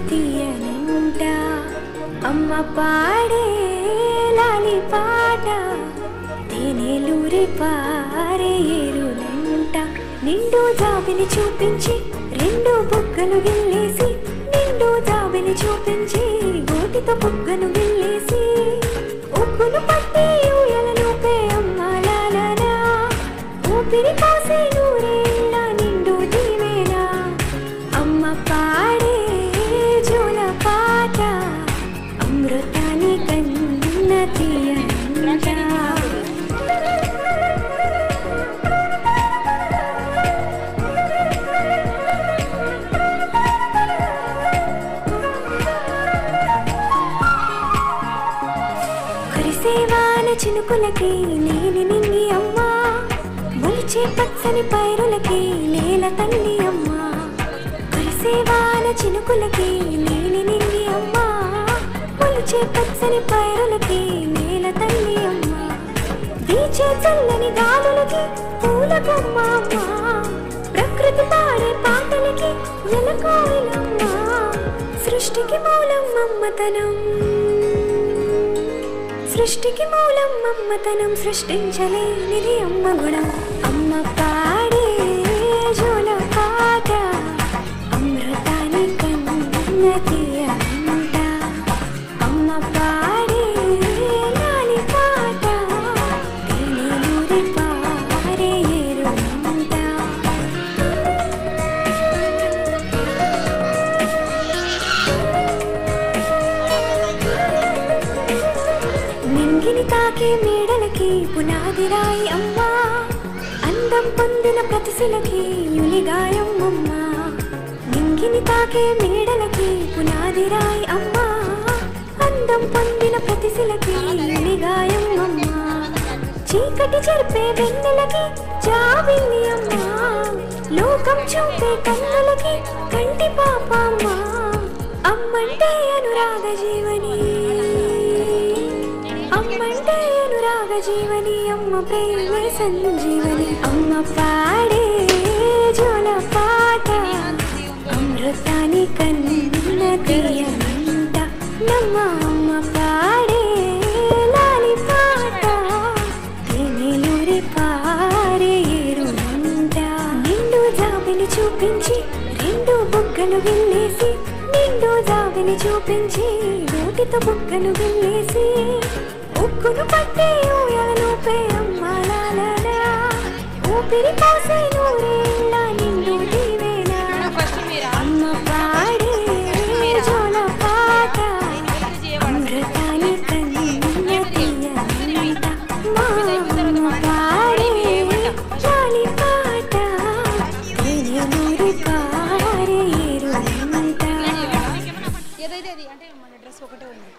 తీయనంట అమ్మ పాడే లాలి పాట తేనెలూరి పారే ఏరులంట నిండు జాబిని చూపించి రెండు బుగ్గలు గిల్లేసి నిండు జాబిని చూపించి గోటితో బుగ్గను గిల్లేసి ఉగ్గును పట్టి ఊయలలోపే అమ్మ లాలనా ఊపిరి కాసే నూరేళ్ళ నిండు దీవేనా అమ్మ పాడే జోల పాట అమృతాని కన్న తీయనంట కురిసేవాన చినుకులకి నేను నిన్ని అమ్మా మొలిచే పచ్చని పైరులకి నేల తల్లి అమ్మా కురిసేవాన చినుకులకి నేను నిన్ని అమ్మా మొలిచే పచ్చని పైరులకి నేల తల్లి అమ్మా వీచే చల్లని గాలులకి పూల కొమ్మ అమ్మా ప్రకృతి పాడే పాటలకి ఎలకోయిలమ్మా సృష్టికి మూలం అమ్మతనం సృష్టికి మూలం అమ్మతనం సృష్టించలేనిది అమ్మ గుణం అమ్మ పాడే జోల పాట అమృతాని కన్న తీయనంట అమ్మ పాడే లాలి పాట తేనెలూరి పారే ఏరులంట నింగిని తాకే మేడలకి పునాది రాయి అమ్మా అందం పొందిన ప్రతిశిలకి యులిగాయం అమ్మా నింగిని తాకే మేడలకి పునాది రాయి అమ్మా అందం పొందిన ప్రతిశిలకి యులిగాయం అమ్మా చీకటి చెరిపే వెన్నెలకి జాబిల్లి అమ్మా లోకం చూపే కన్నులకి కంటి పాప అమ్మా అమ్మంటే అనురాగ జీవని అమ్మంటే అనురాగ జీవని అమ్మ ప్రేమే సంజీవని అమ్మ పాడే జోల పాట అమృతాని కన్న తీయనంట నమ్మ అమ్మ పాడే లాలి పాట తేనెలూరి పారే ఏరులంట నిండు జాబిని చూపించి రెండు బుగ్గలు గిల్లేసి నిండు జాబిని చూపించి గోటితో బుగ్గను గిల్లేసి ఉగ్గును పట్టి ఊయలలోపే అమ్మ లాలనా ఊపిరి కాసే నూరేళ్ళ నిండు దీవేనా అమ్మ పాడే జోల పాట అమృతాని కన్న తీయనంట మా అమ్మ పాడే లాలి పాట తేనెలూరి పారే ఏరులంట ఏదైతే అది అంటే మన డ్రెస్ ఒకటే ఉంది